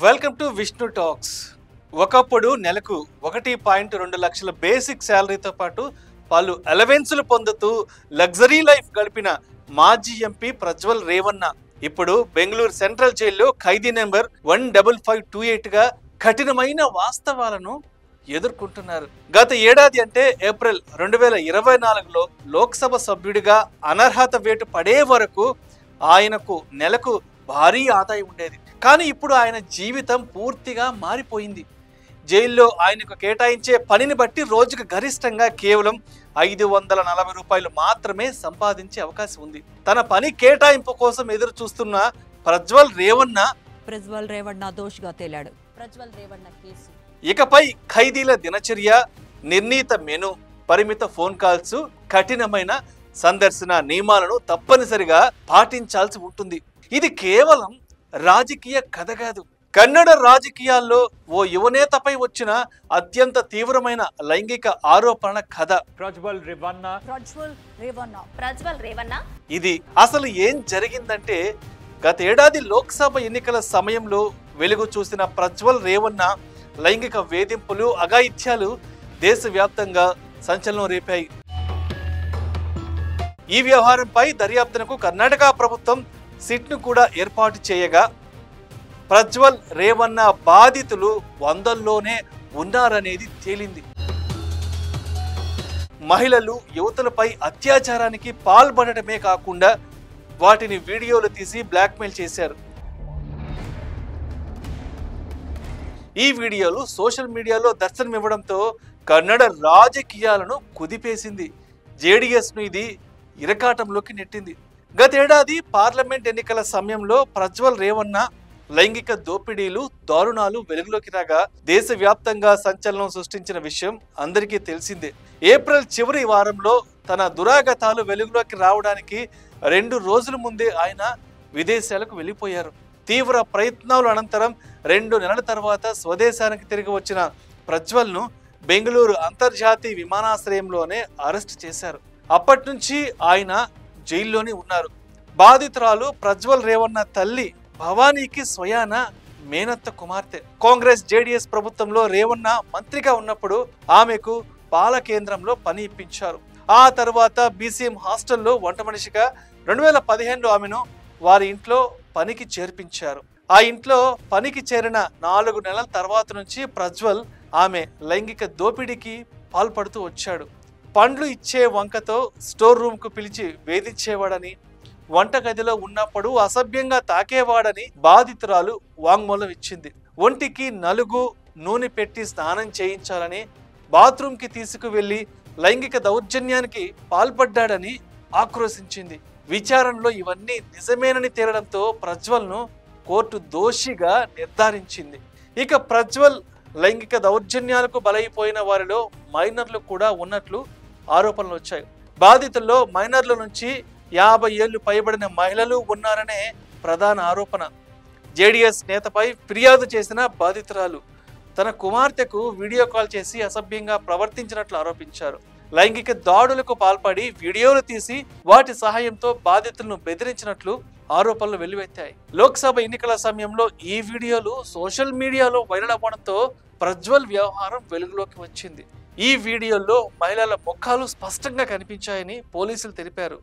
Welcome to Vishnu talks. ఒకప్పుడు నెలకు 1.2 లక్షల బేసిక్ శాలరీతో పాటు పలు అలవెన్సులు పొందుతూ లగ్జరీ లైఫ్ గడిపిన మాజీ ఎంపీ ప్రజ్వల్ రేవన్న ఇప్పుడు బెంగళూరు సెంట్రల్ జైల్లో ఖైదీ నెంబర్ 15528గా కఠినమైన వాస్తవాలను ఎదుర్కొంటున్నారు. గత ఏడాది అంటే ఏప్రిల్ 2024లో లోక్సభ సభ్యుడిగా అనర్హత వేటు పడే వరకు ఆయనకు నెలకు భారీ ఆదాయం ఉండేది. కానీ ఇప్పుడు ఆయన జీవితం పూర్తిగా మారిపోయింది. జైల్లో ఆయనకు కేటాయించే పనిని బట్టి రోజుకు గరిష్టంగా కేవలం 540 రూపాయలు మాత్రమే సంపాదించే అవకాశం ఉంది. తన పని కేటాయింపు కోసం ఎదురు చూస్తున్న ప్రజ్వల్ రేవన్న దోషిగా తేలాడు. ప్రజ్వల్ రేవన్న కేసు ఇకపై ఖైదీల దినచర్య, నిర్ణీత మెను, పరిమిత ఫోన్ కాల్స్, కఠినమైన సందర్శన నియమాలను తప్పనిసరిగా పాటించాల్సి ఉంటుంది. ఇది కేవలం రాజకీయ కథ కాదు. కన్నడ రాజకీయాల్లో ఓ యువనేతపై వచ్చిన అత్యంత తీవ్రమైన లైంగిక ఆరోపణ కథ. ప్రజ్వల్ రేవన్న ఇది అసలు ఏం జరిగిందంటే, గత ఏడాది లోక్సభ ఎన్నికల సమయంలో వెలుగు చూసిన ప్రజ్వల్ రేవన్న లైంగిక వేధింపులు, అఘాయిత్యాలు దేశవ్యాప్తంగా సంచలనం రేపాయి. ఈ వ్యవహారంపై దర్యాప్తునకు కర్ణాటక ప్రభుత్వం సిట్ను కూడా ఏర్పాటు చేయగా ప్రజ్వల్ రేవన్న బాధితులు 100లోనే ఉన్నారనేది తేలింది. మహిళలు, యువతులపై అత్యాచారానికి పాల్పడటమే కాకుండా వాటిని వీడియోలు తీసి బ్లాక్మెయిల్ చేశారు. ఈ వీడియోలు సోషల్ మీడియాలో దర్శనమివ్వడంతో కన్నడ రాజకీయాలను కుదిపేసింది. జేడీఎస్ను ఇది ఇరకాటంలోకి నెట్టింది. గతేడాది పార్లమెంట్ ఎన్నికల సమయంలో ప్రజ్వల్ రేవన్న లైంగిక దోపిడీలు, దారుణాలు వెలుగులోకి రాగా దేశవ్యాప్తంగా సంచలనం సృష్టించిన విషయం అందరికీ తెలిసిందే. ఏప్రిల్ చివరి వారంలో తన దురాగతాలు వెలుగులోకి రావడానికి 2 రోజుల ముందే ఆయన విదేశాలకు వెళ్ళిపోయారు. తీవ్ర ప్రయత్నాల అనంతరం 2 నెలల తర్వాత స్వదేశానికి తిరిగి వచ్చిన ప్రజ్వల్ను బెంగళూరు అంతర్జాతీయ విమానాశ్రయంలోనే అరెస్ట్ చేశారు. అప్పటి నుంచి ఆయన జైల్లోనే ఉన్నారు. బాధితురాలు ప్రజ్వల్ రేవన్న తల్లి భవానీకి స్వయాన మేనత్త కుమార్తె. కాంగ్రెస్ జేడీఎస్ ప్రభుత్వంలో రేవన్న మంత్రిగా ఉన్నప్పుడు ఆమెకు పాల కేంద్రంలో పని ఇప్పించారు. ఆ తర్వాత బీసీఎం హాస్టల్లో వంట మనిషిగా 2015లో ఆమెను వారి ఇంట్లో పనికి చేర్పించారు. ఆ ఇంట్లో పనికి చేరిన 4 నెలల తర్వాత నుంచి ప్రజ్వల్ ఆమె లైంగిక దోపిడీకి పాల్పడుతూ వచ్చాడు. పండ్లు ఇచ్చే వంకతో స్టోర్ రూమ్కు పిలిచి వేధించేవాడని, వంటగదిలో ఉన్నప్పుడు అసభ్యంగా తాకేవాడని బాధితురాలు వాంగ్మూలం ఇచ్చింది. ఒంటికి నలుగు నూనె పెట్టి స్నానం చేయించాలని, బాత్రూంకి తీసుకువెళ్లి లైంగిక దౌర్జన్యానికి పాల్పడ్డాడని ఆక్రోశించింది. విచారణలో ఇవన్నీ నిజమేనని తేలడంతో ప్రజ్వల్ను కోర్టు దోషిగా నిర్ధారించింది. ఇక ప్రజ్వల్ లైంగిక దౌర్జన్యాలకు బలైపోయిన వారిలో మైనర్లు కూడా ఉన్నట్లు ఆరోపణలు వచ్చాయి. బాధితుల్లో మైనర్ల నుంచి 50 ఏళ్లు పైబడిన మహిళలు ఉన్నారనే ప్రధాన ఆరోపణ. జేడీఎస్ నేతపై ఫిర్యాదు చేసిన బాధితురాలు తన కుమార్తెకు వీడియో కాల్ చేసి అసభ్యంగా ప్రవర్తించినట్లు ఆరోపించారు. లైంగిక దాడులకు పాల్పడి వీడియోలు తీసి వాటి సహాయంతో బాధితులను బెదిరించినట్లు ఆరోపణలు వెల్లువెత్తాయి. లోక్సభ ఎన్నికల సమయంలో ఈ వీడియోలు సోషల్ మీడియాలో వైరల్ అవ్వడంతో ప్రజ్వల్ వ్యవహారం వెలుగులోకి వచ్చింది. ఈ వీడియోల్లో మహిళల ముఖాలు స్పష్టంగా కనిపించాయని పోలీసులు తెలిపారు.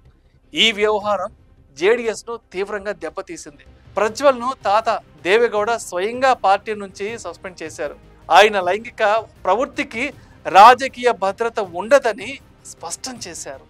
ఈ వ్యవహారం జేడీఎస్ను తీవ్రంగా దెబ్బతీసింది. ప్రజ్వల్ను తాత దేవేగౌడ స్వయంగా పార్టీ నుంచి సస్పెండ్ చేశారు. ఆయన లైంగిక ప్రవృత్తికి రాజకీయ భద్రత ఉండదని స్పష్టం చేశారు.